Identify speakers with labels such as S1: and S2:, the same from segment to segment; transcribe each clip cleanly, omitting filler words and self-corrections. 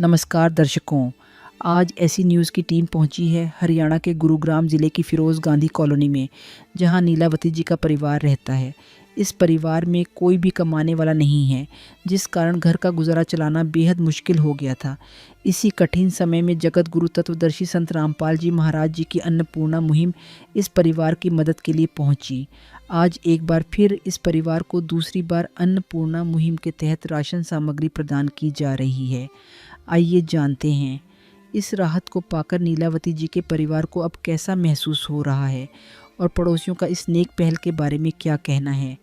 S1: नमस्कार दर्शकों, आज ऐसी न्यूज़ की टीम पहुंची है हरियाणा के गुरुग्राम ज़िले की फिरोज़ गांधी कॉलोनी में, जहां नीलावती जी का परिवार रहता है। इस परिवार में कोई भी कमाने वाला नहीं है, जिस कारण घर का गुजारा चलाना बेहद मुश्किल हो गया था। इसी कठिन समय में जगत गुरु तत्वदर्शी संत रामपाल जी महाराज जी की अन्नपूर्णा मुहिम इस परिवार की मदद के लिए पहुंची। आज एक बार फिर इस परिवार को दूसरी बार अन्नपूर्णा मुहिम के तहत राशन सामग्री प्रदान की जा रही है। आइए जानते हैं इस राहत को पाकर नीलावती जी के परिवार को अब कैसा महसूस हो रहा है और पड़ोसियों का इस नेक पहल के बारे में क्या कहना है।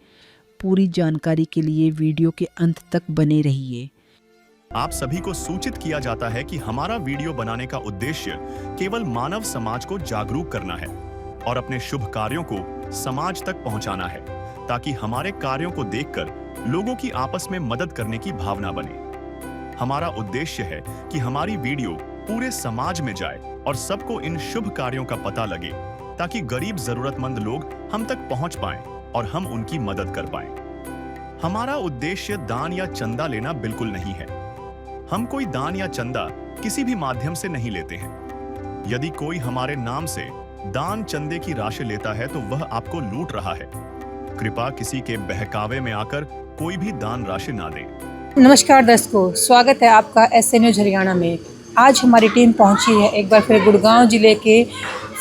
S1: पूरी जानकारी के लिए वीडियो के अंत तक बने रहिए।
S2: आप सभी को सूचित किया जाता है कि हमारा वीडियो बनाने का उद्देश्य केवल मानव समाज को जागरूक करना है और अपने शुभ कार्यों को समाज तक पहुंचाना है, ताकि हमारे कार्यों को देखकर लोगों की आपस में मदद करने की भावना बने। हमारा उद्देश्य है कि हमारी वीडियो पूरे समाज में जाए और सबको इन शुभ कार्यों का पता लगे, ताकि गरीब जरूरतमंद लोग हम तक पहुंच पाएं और हम उनकी मदद कर पाएं। हमारा उद्देश्य दान या चंदा लेना बिल्कुल नहीं है। हम कोई दान या चंदा किसी भी माध्यम से नहीं लेते हैं। यदि कोई हमारे नाम से दान चंदे की राशि लेता है तो वह आपको लूट रहा है। कृपया किसी के बहकावे में आकर कोई भी दान राशि ना दें।
S3: नमस्कार दर्शकों, स्वागत है आपका SN न्यूज़ हरियाणा में। आज हमारी टीम पहुंची है एक बार फिर गुड़गांव ज़िले के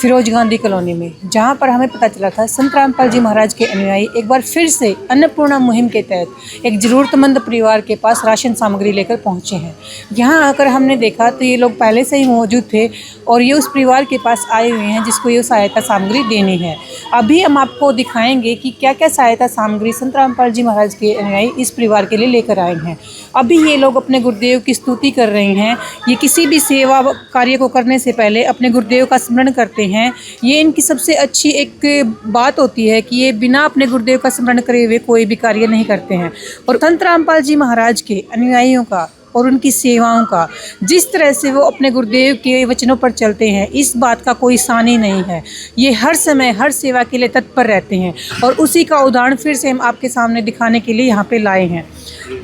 S3: फिरोज गांधी कॉलोनी में, जहां पर हमें पता चला था संत रामपाल जी महाराज के अनुयायी एक बार फिर से अन्नपूर्णा मुहिम के तहत एक ज़रूरतमंद परिवार के पास राशन सामग्री लेकर पहुंचे हैं। यहां आकर हमने देखा तो ये लोग पहले से ही मौजूद थे और ये उस परिवार के पास आए हुए हैं जिसको ये सहायता सामग्री देनी है। अभी हम आपको दिखाएंगे कि क्या क्या सहायता सामग्री संत रामपाल जी महाराज के अनुयायी इस परिवार के लिए लेकर आए हैं। अभी ये लोग अपने गुरुदेव की स्तुति कर रहे हैं। ये किसी भी सेवा कार्य को करने से पहले अपने गुरुदेव का स्मरण करते हैं। ये इनकी सबसे अच्छी एक बात होती है कि ये बिना अपने गुरुदेव का स्मरण करे हुए कोई भी कार्य नहीं करते हैं। और संत रामपाल जी महाराज के अनुयायियों का और उनकी सेवाओं का जिस तरह से वो अपने गुरुदेव के वचनों पर चलते हैं, इस बात का कोई सानी नहीं है। ये हर समय हर सेवा के लिए तत्पर रहते हैं और उसी का उदाहरण फिर से हम आपके सामने दिखाने के लिए यहाँ पे लाए हैं।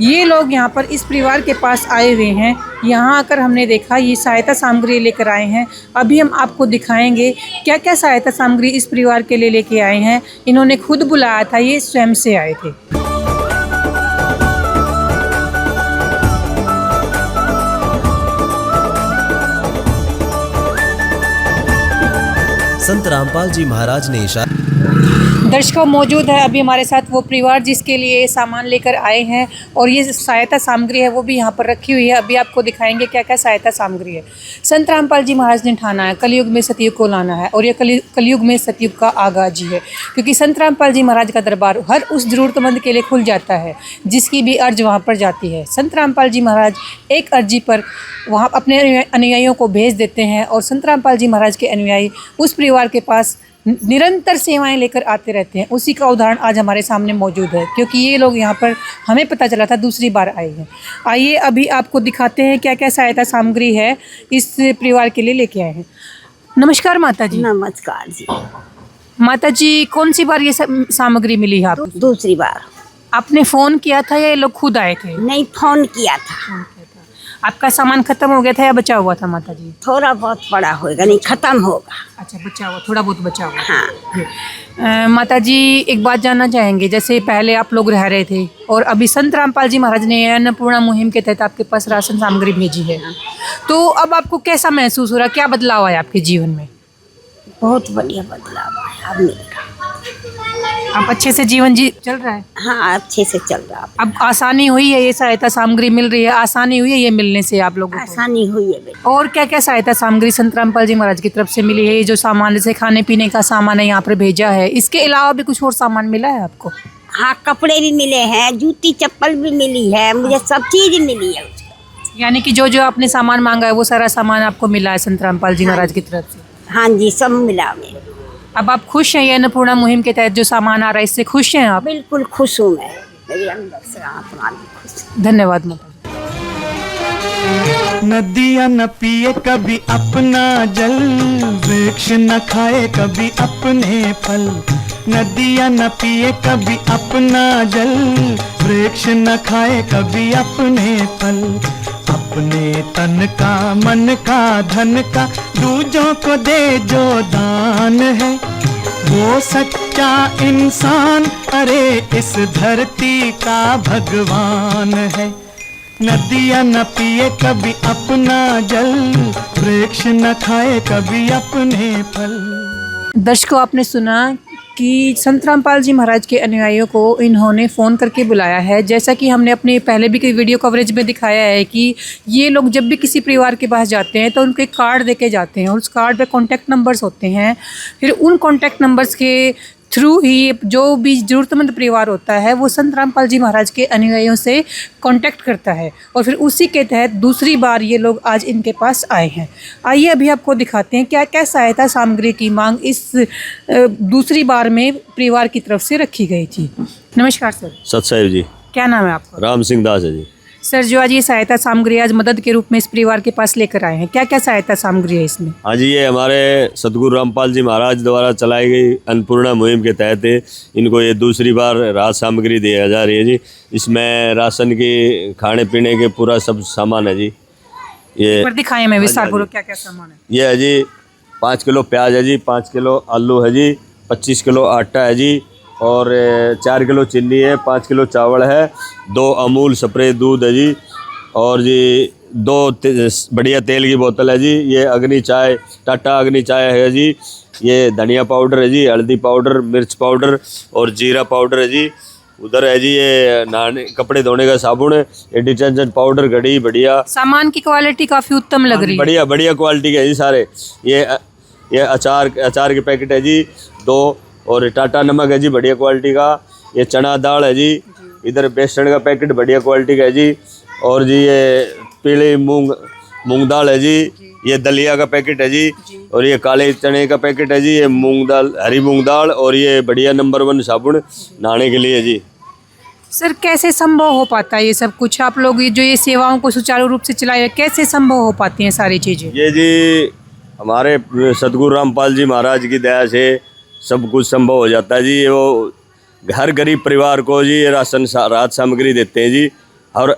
S3: ये लोग यहाँ पर इस परिवार के पास आए हुए हैं। यहाँ आकर हमने देखा ये सहायता सामग्री लेकर आए हैं। अभी हम आपको दिखाएंगे क्या क्या सहायता सामग्री इस परिवार के लिए लेके आए हैं। इन्होंने खुद बुलाया था, ये स्वयं से आए थे।
S4: संत रामपाल जी महाराज ने इशारा।
S3: दर्शकों मौजूद है अभी हमारे साथ वो परिवार जिसके लिए सामान लेकर आए हैं और ये सहायता सामग्री है वो भी यहाँ पर रखी हुई है। अभी आपको दिखाएंगे क्या क्या सहायता सामग्री है। संत रामपाल जी महाराज ने ठाना है कलयुग में सतयुग को लाना है और ये कलयुग में सतयुग का आगाज ही है, क्योंकि संत रामपाल जी महाराज का दरबार हर उस ज़रूरतमंद के लिए खुल जाता है जिसकी भी अर्ज वहाँ पर जाती है। संत रामपाल जी महाराज एक अर्जी पर वहाँ अपने अनुयायियों को भेज देते हैं और संत रामपाल जी महाराज के अनुयायी उस परिवार के पास निरंतर सेवाएं लेकर आते रहते हैं। उसी का उदाहरण आज हमारे सामने मौजूद है, क्योंकि ये लोग यहाँ पर हमें पता चला था दूसरी बार आए हैं। आइए अभी आपको दिखाते हैं क्या क्या सहायता सामग्री है इस परिवार के लिए लेके आए हैं। नमस्कार माता जी।
S5: नमस्कार जी।
S3: माता जी, कौन सी बार ये सामग्री मिली है आपको?
S5: दूसरी बार।
S3: आपने फ़ोन किया था या ये लोग खुद आए थे?
S5: नहीं, फोन किया था।
S3: आपका सामान खत्म हो गया था या बचा हुआ था माता जी?
S5: थोड़ा बहुत पड़ा होगा, नहीं खत्म होगा।
S3: अच्छा, बचा हुआ, थोड़ा बहुत बचा हुआ।
S5: हाँ।
S3: माता जी एक बात जानना चाहेंगे, जैसे पहले आप लोग रह रहे थे और अभी संत रामपाल जी महाराज ने अन्नपूर्णा मुहिम के तहत आपके पास राशन सामग्री भेजी है, तो अब आपको कैसा महसूस हो रहा है? क्या बदलाव आया आपके जीवन में?
S5: बहुत बढ़िया बदलाव आया अब मेरा।
S3: अब अच्छे से जीवन चल रहा है?
S5: हाँ, अच्छे से चल रहा है।
S3: अब आसानी हुई है, ये सहायता सामग्री मिल रही है, आसानी हुई है ये मिलने से आप लोगों को?
S5: आसानी हुई है बेटा।
S3: और क्या क्या सहायता सामग्री संत रामपाल जी महाराज की तरफ से मिली है? ये जो सामान जैसे खाने पीने का सामान है यहाँ पर भेजा है, इसके अलावा भी कुछ और सामान मिला है आपको?
S5: हाँ, कपड़े भी मिले हैं, जूती चप्पल भी मिली है, मुझे सब चीज़ मिली है।
S3: यानी कि जो जो आपने सामान मांगा है वो सारा सामान आपको मिला है संत रामपाल जी महाराज की तरफ से?
S5: हाँ जी, सब मिला मेरे।
S3: अब आप खुश हैं ये अन्नपूर्णा मुहिम के तहत जो सामान आ रहा है, इससे खुश हैं आप?
S5: बिल्कुल खुश हूँ मैं, मेरे अंदर से आत्मा भी खुश।
S3: धन्यवाद माता।
S6: नदियाँ न पिए कभी अपना जल, वृक्ष न खाए कभी अपने फल। नदियाँ न पिए कभी अपना जल, वृक्ष न खाए कभी अपने फल। अपने तन का मन का धन का दूजों को दे जो दान है, वो सच्चा इंसान अरे इस धरती का भगवान है। नदियाँ न पिए कभी अपना जल, वृक्ष न खाए कभी अपने फल।
S3: दर्शकों, आपने सुना कि संत रामपाल जी महाराज के अनुयायियों को इन्होंने फ़ोन करके बुलाया है। जैसा कि हमने अपने पहले भी कई वीडियो कवरेज में दिखाया है कि ये लोग जब भी किसी परिवार के पास जाते हैं तो उनको एक कार्ड देके जाते हैं और उस कार्ड पे कॉन्टैक्ट नंबर्स होते हैं। फिर उन कॉन्टैक्ट नंबर्स के थ्रू ही जो भी ज़रूरतमंद परिवार होता है वो संत रामपाल जी महाराज के अनुयायियों से कांटेक्ट करता है और फिर उसी के तहत दूसरी बार ये लोग आज इनके पास आए हैं। आइए अभी आपको दिखाते हैं क्या क्या सहायता सामग्री की मांग इस दूसरी बार में परिवार की तरफ से रखी गई थी। नमस्कार सर।
S7: सत साहिब जी।
S3: क्या नाम है आपका?
S7: राम सिंह दास है जी।
S3: सर, जो आज ये सहायता सामग्री आज मदद के रूप में इस परिवार के पास लेकर आए हैं, क्या क्या सहायता सामग्री है इसमें?
S7: हाँ जी, ये हमारे सतगुरु रामपाल जी महाराज द्वारा चलाई गई अन्नपूर्णा मुहिम के तहत इनको ये दूसरी बार राहत सामग्री दी जा रही है जी। इसमें राशन की, खाने पीने के पूरा सब सामान है जी। ये
S3: पर दिखाएं मैं विस्तारपूर्वक क्या क्या सामान है।
S7: ये है जी 5 किलो प्याज है जी, 5 किलो आलू है जी, 25 किलो आटा है जी और 4 किलो चीनी है, 5 किलो चावल है, 2 अमूल स्प्रे दूध है जी और जी 2 बढ़िया तेल की बोतल है जी। ये अग्नि चाय, टाटा अग्नि चाय है जी। ये धनिया पाउडर है जी, हल्दी पाउडर, मिर्च पाउडर और जीरा पाउडर है जी। उधर है जी ये नहाने कपड़े धोने का साबुन है, ये डिटर्जेंट पाउडर, घड़ी बढ़िया।
S3: सामान की क्वालिटी काफ़ी उत्तम लग रही है।
S7: बढ़िया बढ़िया क्वालिटी के है जी सारे। ये अचार के पैकेट है जी 2 और टाटा नमक है जी बढ़िया क्वालिटी का। ये चना दाल है जी। इधर बेसन का पैकेट बढ़िया क्वालिटी का है जी और जी ये पीली मूंग दाल है जी। ये दलिया का पैकेट है जी और ये काले चने का पैकेट है जी। ये मूंग दाल, हरी मूंग दाल और ये बढ़िया नंबर 1 साबुन नहाने के लिए जी।
S3: सर, कैसे संभव हो पाता है ये सब कुछ? आप लोग ये जो ये सेवाओं को सुचारू रूप से चलाए, कैसे संभव हो पाती हैं सारी चीज़ें?
S7: ये जी हमारे सतगुरु रामपाल जी महाराज की दया से सब कुछ संभव हो जाता है जी। वो हर गरीब परिवार को जी ये राहत सामग्री देते हैं जी। और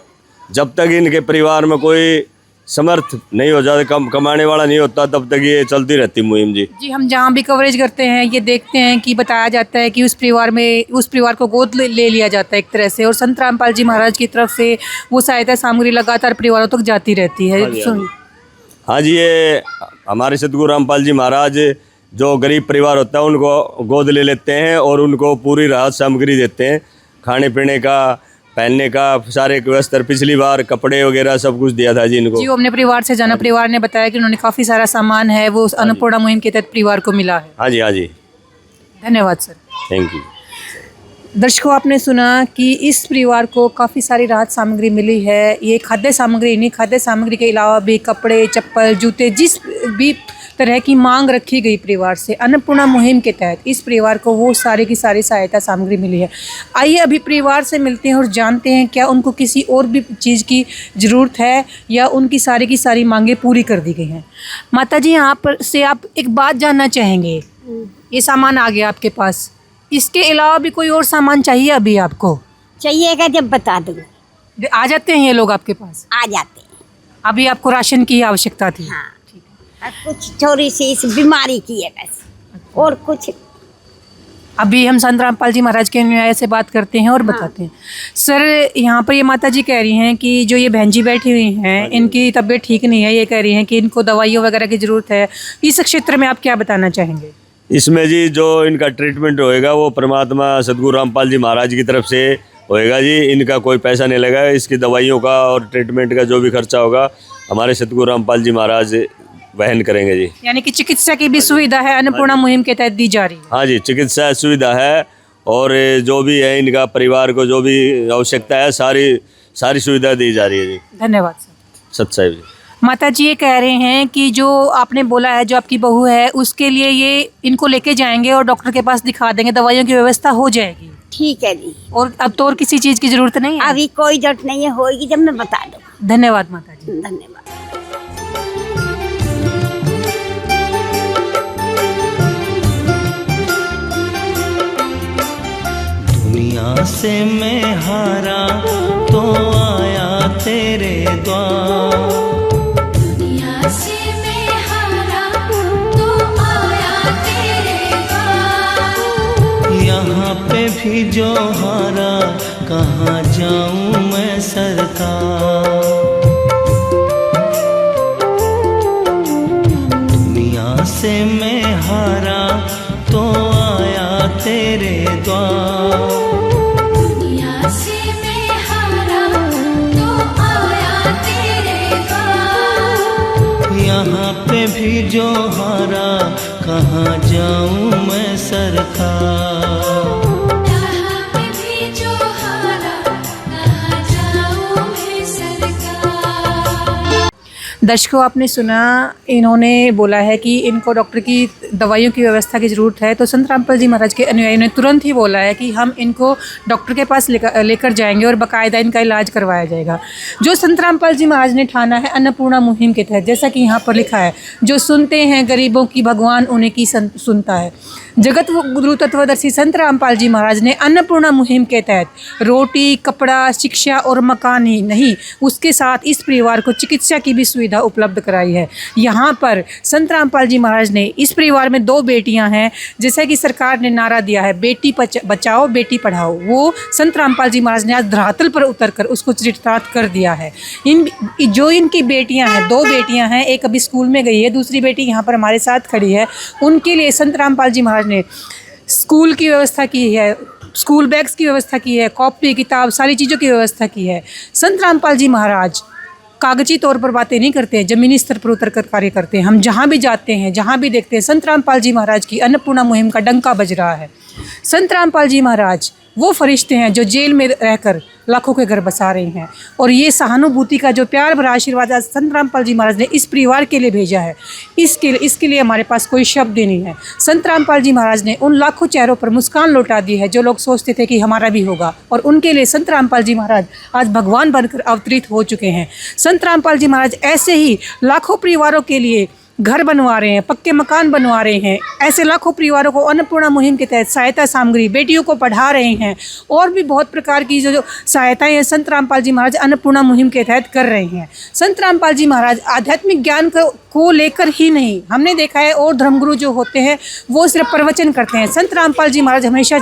S7: जब तक इनके परिवार में कोई समर्थ नहीं हो जाता, कमाने वाला नहीं होता, तब तक ये चलती रहती मुहिम जी।
S3: जी, हम जहाँ भी कवरेज करते हैं ये देखते हैं कि बताया जाता है कि उस परिवार को गोद ले लिया जाता है एक तरह से, और संत रामपाल जी महाराज की तरफ से वो सहायता सामग्री लगातार परिवारों तक जाती रहती है।
S7: हाँ जी, ये हमारे सतगुरु रामपाल जी महाराज जो गरीब परिवार होता है उनको गोद ले लेते हैं और उनको पूरी राहत सामग्री देते हैं, खाने पीने का, पहनने का, सारे व्यवस्था। पिछली बार कपड़े वगैरह सब कुछ दिया था जी इनको।
S3: जी, अपने परिवार से जाना, परिवार ने बताया कि उन्होंने काफ़ी सारा सामान है वो अन्नपूर्णा मुहिम के तहत परिवार को मिला है।
S7: हाँ जी, हाँ जी,
S3: धन्यवाद सर।
S7: Thank you.
S3: दर्शकों, आपने सुना कि इस परिवार को काफ़ी सारी राहत सामग्री मिली है। ये खाद्य सामग्री नहीं, खाद्य सामग्री के अलावा भी कपड़े, चप्पल, जूते, जिस भी तरह की मांग रखी गई परिवार से अन्नपूर्णा मुहिम के तहत इस परिवार को वो सारी की सारी सहायता सामग्री मिली है। आइए अभी परिवार से मिलते हैं और जानते हैं क्या उनको किसी और भी चीज़ की ज़रूरत है या उनकी सारी की सारी मांगें पूरी कर दी गई हैं। माता जी, यहाँ पर से आप एक बात जानना चाहेंगे। ये सामान आ गया आपके पास, इसके अलावा भी कोई और सामान चाहिए अभी आपको?
S5: चाहिएगा जब बता दो।
S3: आ जाते हैं ये लोग आपके पास?
S5: आ जाते हैं।
S3: अभी आपको राशन की आवश्यकता थी?
S5: हाँ, कुछ थोड़ी सी इस बीमारी की है बस, और कुछ।
S3: अभी हम संत रामपाल जी महाराज के अनुयायी से बात करते हैं और बताते हैं। सर, यहाँ पर ये माता जी कह रही हैं कि जो ये बहन जी बैठी हुई हैं इनकी तबीयत ठीक नहीं है। ये कह रही हैं कि इनको दवाइयों वगैरह की ज़रूरत है। इस क्षेत्र में आप क्या बताना चाहेंगे?
S7: इसमें जी जो इनका ट्रीटमेंट होएगा वो परमात्मा सतगुरु रामपाल जी महाराज की तरफ से होएगा जी। इनका कोई पैसा नहीं लगेगा। इसकी दवाइयों का और ट्रीटमेंट का जो भी खर्चा होगा हमारे सतगुरु रामपाल जी महाराज वहन करेंगे जी।
S3: यानी कि चिकित्सा की भी सुविधा है अन्नपूर्णा मुहिम के तहत दी जा रही है?
S7: हाँ जी, चिकित्सा सुविधा है और जो भी है इनका परिवार को जो भी आवश्यकता है सारी सुविधा दी जा रही है जी।
S3: धन्यवाद सर।
S7: सत साहिब जी।
S3: माता जी ये कह रहे हैं कि जो आपने बोला है, जो आपकी बहू है, उसके लिए ये इनको लेके जाएंगे और डॉक्टर के पास दिखा देंगे, दवाइयों की व्यवस्था हो जाएगी।
S5: ठीक है जी।
S3: और अब तो और किसी चीज़ की ज़रूरत नहीं है?
S5: अभी कोई जरूरत नहीं है, होगी जब मैं बता दूँ।
S3: धन्यवाद माता जी।
S5: धन्यवाद।
S6: दुनिया से मैं हारा तो आया था तेरे द्वार।
S8: दुनिया से मैं हारा तो आया तेरे द्वार।
S6: यहाँ पे भी जो हारा कहाँ जाऊँ मैं सरकार। दुनिया से मैं हारा तो आया तेरे द्वार।
S8: दुनिया से मैं हारा तो आया तेरे द्वार।
S6: यहाँ पे भी जो हारा कहाँ जाऊँ मैं सरकार।
S8: यहाँ पे भी जो हारा कहाँ जाऊँ मैं सरकार।
S3: दर्शकों, आपने सुना, इन्होंने बोला है कि इनको डॉक्टर की दवाइयों की व्यवस्था की ज़रूरत है। तो संत रामपाल जी महाराज के अनुयायियों ने तुरंत ही बोला है कि हम इनको डॉक्टर के पास लेकर जाएंगे और बाकायदा इनका इलाज करवाया जाएगा। जो संत रामपाल जी महाराज ने ठाना है अन्नपूर्णा मुहिम के तहत, जैसा कि यहाँ पर लिखा है, जो सुनते हैं गरीबों की भगवान उन्हें की सुनता है। जगत गुरु तत्वदर्शी संत रामपाल जी महाराज ने अन्नपूर्णा मुहिम के तहत रोटी, कपड़ा, शिक्षा और मकान ही नहीं, उसके साथ इस परिवार को चिकित्सा की भी सुविधा उपलब्ध कराई है। यहाँ पर संत रामपाल जी महाराज ने, इस परिवार में 2 बेटियां हैं, जैसा कि सरकार ने नारा दिया है बेटी बचाओ बेटी पढ़ाओ, वो संत रामपाल जी महाराज ने आज धरातल पर उतरकर उसको चरितार्थ कर दिया है। जो इनकी बेटियां हैं, 2 बेटियां हैं, एक अभी स्कूल में गई है, दूसरी बेटी यहाँ पर हमारे साथ खड़ी है। उनके लिए संत रामपाल जी महाराज ने स्कूल की व्यवस्था की है, स्कूल बैग्स की व्यवस्था की है, कॉपी किताब सारी चीज़ों की व्यवस्था की है। संत रामपाल जी महाराज कागजी तौर पर बातें नहीं करते हैं, ज़मीनी स्तर पर उतर कर कार्य करते हैं। हम जहाँ भी जाते हैं, जहाँ भी देखते हैं, संत रामपाल जी महाराज की अन्नपूर्णा मुहिम का डंका बज रहा है। संत रामपाल जी महाराज वो फरिश्ते हैं जो जेल में रहकर लाखों के घर बसा रहे हैं, और ये सहानुभूति का जो प्यार भरा आशीर्वाद आज संत रामपाल जी महाराज ने इस परिवार के लिए भेजा है, इसके लिए हमारे पास कोई शब्द ही नहीं है। संत रामपाल जी महाराज ने उन लाखों चेहरों पर मुस्कान लौटा दी है जो लोग सोचते थे कि हमारा भी होगा, और उनके लिए संत रामपाल जी महाराज आज भगवान बनकर अवतरित हो चुके हैं। संत रामपाल जी महाराज ऐसे ही लाखों परिवारों के लिए घर बनवा रहे हैं, पक्के मकान बनवा रहे हैं। ऐसे लाखों परिवारों को अन्नपूर्णा मुहिम के तहत सहायता सामग्री, बेटियों को पढ़ा रहे हैं, और भी बहुत प्रकार की जो सहायताएं हैं संत रामपाल जी महाराज अन्नपूर्णा मुहिम के तहत कर रहे हैं। संत रामपाल जी महाराज आध्यात्मिक ज्ञान को लेकर ही नहीं, हमने देखा है और धर्मगुरु जो होते हैं वो सिर्फ प्रवचन करते हैं। संत रामपाल जी महाराज हमेशा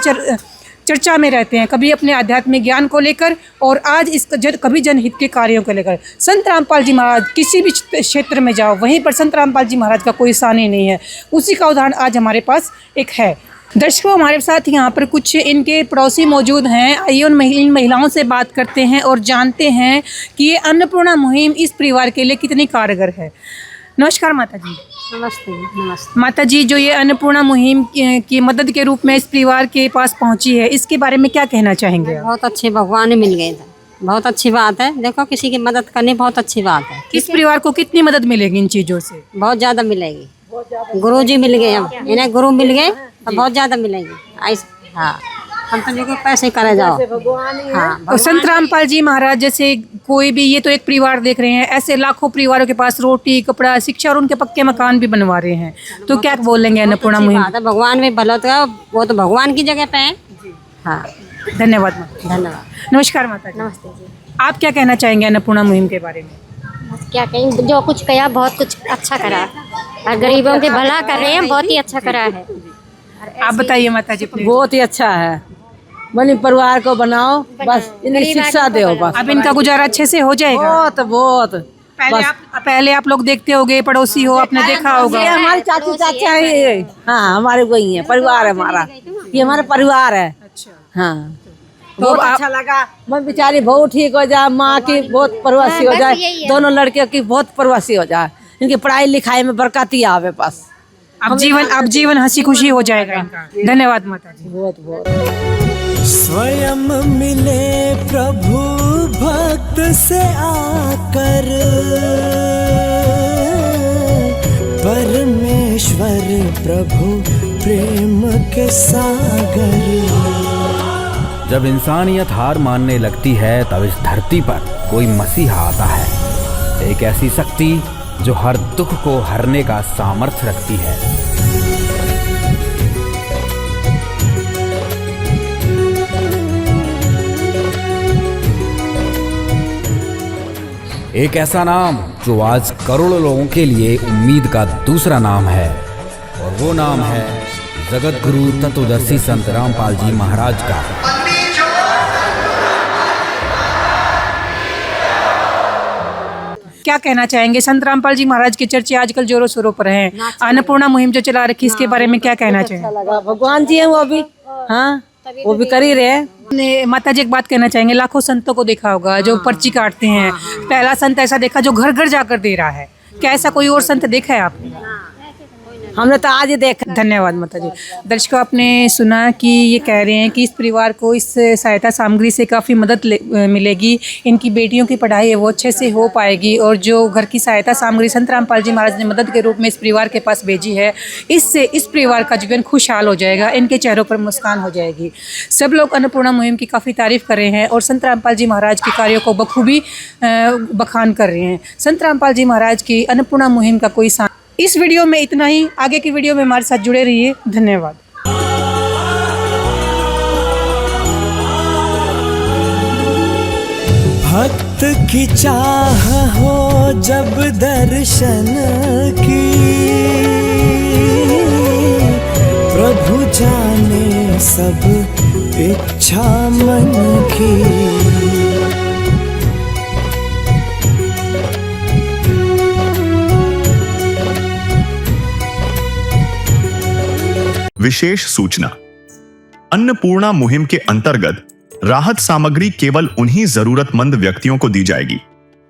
S3: चर्चा में रहते हैं, कभी अपने आध्यात्मिक ज्ञान को लेकर और आज कभी जनहित के कार्यों को लेकर। संत रामपाल जी महाराज किसी भी क्षेत्र में जाओ, वहीं पर संत रामपाल जी महाराज का कोई सानी नहीं है। उसी का उदाहरण आज हमारे पास एक है। दर्शकों, हमारे साथ यहाँ पर कुछ इनके पड़ोसी मौजूद हैं। आइए इन महिलाओं से बात करते हैं और जानते हैं कि ये अन्नपूर्णा मुहिम इस परिवार के लिए कितनी कारगर है। नमस्कार माता जी।
S5: नमस्ते नमस्ते।
S3: माता जी, जो ये अन्नपूर्णा मुहिम की मदद के रूप में इस परिवार के पास पहुंची है, इसके बारे में क्या कहना चाहेंगे?
S5: बहुत अच्छे भगवान मिल गए थे, बहुत अच्छी बात है। देखो, किसी की मदद करनी बहुत अच्छी बात है।
S3: इस परिवार को कितनी मदद मिलेगी इन चीज़ों से?
S5: बहुत ज़्यादा मिलेगी। गुरु जी मिल गए, हम इन्हें गुरु मिल गए तो बहुत ज़्यादा मिलेगी। ऐसे हाँ, हम तो जो पैसे करे जाओ। हाँ,
S3: तो संत रामपाल जी महाराज जैसे कोई भी, ये तो एक परिवार देख रहे हैं, ऐसे लाखों परिवारों के पास रोटी, कपड़ा, शिक्षा और उनके पक्के मकान भी बनवा रहे हैं। तो क्या बोलेंगे अन्नपूर्णा मुहिम?
S5: भगवान में भला तो वो तो भगवान की जगह पे है। हाँ,
S3: धन्यवाद माता।
S5: धन्यवाद।
S3: नमस्कार माता जी।
S5: नमस्ते जी।
S3: आप क्या कहना चाहेंगे अन्नपूर्णा मुहिम के बारे में?
S9: क्या कहें, जो कुछ किया बहुत कुछ अच्छा करा और गरीबों के भला कर रहे हैं, बहुत ही अच्छा करा है।
S3: आप बताइए माता जी।
S10: बहुत ही अच्छा है। बनी परिवार को बनाओ, बस इन्हें शिक्षा दो बस।
S3: अब इनका गुजारा अच्छे से हो जाएगा?
S10: बहुत बहुत।
S3: पहले आप लोग देखते होगे, पड़ोसी हो, आपने देखा होगा।
S10: ये हमारे चाची चाचा है। हाँ, हमारे वही है, परिवार है हमारा, ये हमारा परिवार है। हाँ, तो बहुत अच्छा लगा। मैं बेचारी बहुत ठीक हो जाए, माँ की बहुत प्रवासी हो जाए, दोनों लड़कियों की बहुत प्रवासी हो जाए, इनकी पढ़ाई लिखाई में बरकती आवे बस।
S3: अब जीवन हंसी खुशी हो जाएगा इनका। धन्यवाद माता जी।
S10: बहुत बहुत।
S6: स्वयं मिले प्रभु भक्त से आकर, परमेश्वर प्रभु प्रेम के सागर।
S11: जब इंसानियत हार मानने लगती है, तब इस धरती पर कोई मसीहा आता है, एक ऐसी शक्ति जो हर दुख को हरने का सामर्थ्य रखती है। एक ऐसा नाम जो आज करोड़ों लोगों के लिए उम्मीद का दूसरा नाम है, और वो नाम है जगत गुरु तत्वदर्शी संत रामपाल जी महाराज का।
S3: क्या कहना चाहेंगे? संत रामपाल जी महाराज की चर्चा आजकल जोरों शोरों पर है। अन्नपूर्णा मुहिम जो चला रखी, इसके बारे में क्या कहना चाहेंगे?
S10: लगा भगवान जी है वो भी, हाँ वो भी कर ही रहे हैं।
S3: माता जी एक बात कहना चाहेंगे, लाखों संतों को देखा होगा जो पर्ची काटते हैं, पहला संत ऐसा देखा जो घर घर जाकर दे रहा है, क्या ऐसा कोई और संत देखा है आपने?
S10: हमने तो आज ही देखा।
S3: धन्यवाद माता जी। दर्शकों, आपने सुना कि ये कह रहे हैं कि इस परिवार को इस सहायता सामग्री से काफ़ी मदद मिलेगी, इनकी बेटियों की पढ़ाई है वो अच्छे से हो पाएगी, और जो घर की सहायता सामग्री संत रामपाल जी महाराज ने मदद के रूप में इस परिवार के पास भेजी है, इससे इस परिवार का जीवन खुशहाल हो जाएगा, इनके चेहरों पर मुस्कान हो जाएगी। सब लोग अन्नपूर्णा मुहिम की काफ़ी तारीफ कर रहे हैं और संत रामपाल जी महाराज के कार्यों को बखूबी बखान कर रहे हैं। संत रामपाल जी महाराज की अन्नपूर्णा मुहिम का कोई इस वीडियो में इतना ही। आगे की वीडियो में हमारे साथ जुड़े रहिए। धन्यवाद।
S6: भक्त की चाह हो जब दर्शन की, प्रभु जाने सब इच्छा मन की।
S2: विशेष सूचना। अन्नपूर्णा मुहिम के अंतर्गत राहत सामग्री केवल उन्हीं जरूरतमंद व्यक्तियों को दी जाएगी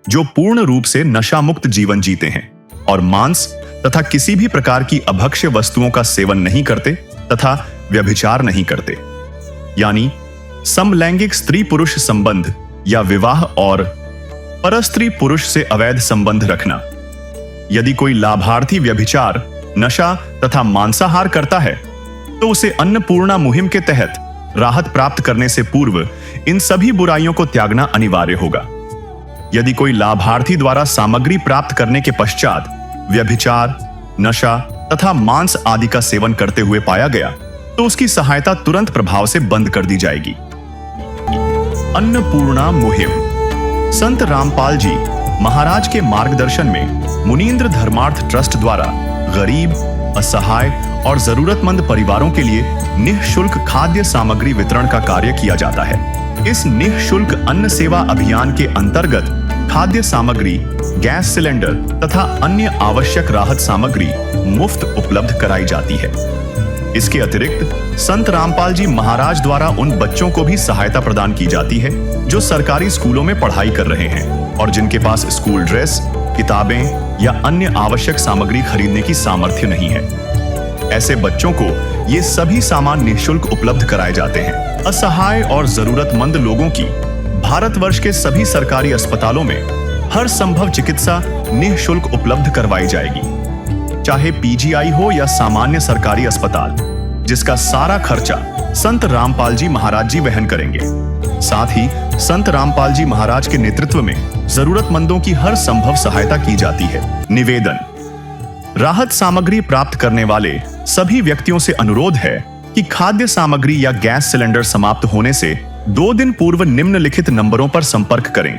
S2: जो पूर्ण रूप से नशा मुक्त जीवन जीते हैं और मांस तथा किसी भी प्रकार की अभक्ष्य वस्तुओं का सेवन नहीं करते तथा व्यभिचार नहीं करते, यानी समलैंगिक स्त्री पुरुष संबंध या विवाह और परस्त्री पुरुष से अवैध संबंध रखना। यदि कोई लाभार्थी व्यभिचार, नशा तथा मांसाहार करता है तो उसे अन्नपूर्णा मुहिम के तहत राहत प्राप्त करने से पूर्व इन सभी बुराइयों को त्यागना अनिवार्य होगा। यदि कोई लाभार्थी द्वारा सामग्री प्राप्त करने के पश्चात व्यभिचार, नशा तथा मांस आदि का सेवन करते हुए पाया गया तो उसकी सहायता तुरंत प्रभाव से बंद कर दी जाएगी। अन्नपूर्णा मुहिम संत रामपाल जी महाराज के मार्गदर्शन में मुनींद्र धर्मार्थ ट्रस्ट द्वारा गरीब, असहाय और जरूरतमंद परिवारों के लिए निःशुल्क खाद्य सामग्री वितरण का कार्य किया जाता है। इस निःशुल्क अन्न सेवा अभियान के अंतर्गत खाद्य सामग्री, गैस सिलेंडर तथा अन्य आवश्यक राहत सामग्री मुफ्त उपलब्ध कराई जाती है। इसके अतिरिक्त संत रामपाल जी महाराज द्वारा उन बच्चों को भी सहायता प्रदान की जाती है जो सरकारी स्कूलों में पढ़ाई कर रहे हैं और जिनके पास स्कूल ड्रेस, किताबें या अन्य आवश्यक सामग्री खरीदने की सामर्थ्य नहीं है। ऐसे बच्चों को ये सभी सामान निःशुल्क उपलब्ध कराए जाते हैं। असहाय और जरूरतमंद लोगों की भारतवर्ष के सभी सरकारी अस्पतालों में हर संभव चिकित्सा निःशुल्क उपलब्ध करवाई जाएगी, चाहे पीजीआई हो या सामान्य सरकारी अस्पताल, जिसका सारा खर्चा संत रामपाल जी महाराज जी वहन करेंगे। साथ ही संत रामपाल जी महाराज के नेतृत्व में जरूरतमंदों की हर संभव सहायता की जाती है। निवेदन। राहत सामग्री प्राप्त करने वाले सभी व्यक्तियों से अनुरोध है कि खाद्य सामग्री या गैस सिलेंडर समाप्त होने से 2 दिन पूर्व निम्नलिखित नंबरों पर संपर्क करें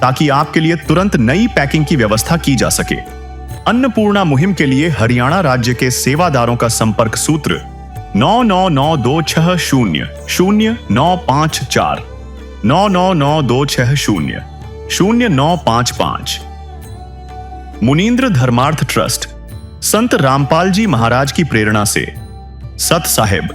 S2: ताकि आपके लिए तुरंत नई पैकिंग की व्यवस्था की जा सके। अन्नपूर्णा मुहिम के लिए हरियाणा राज्य के सेवादारों का संपर्क सूत्र 9992600954 9992600955। मुनींद्र धर्मार्थ ट्रस्ट संत रामपाल जी महाराज की प्रेरणा से सत साहिब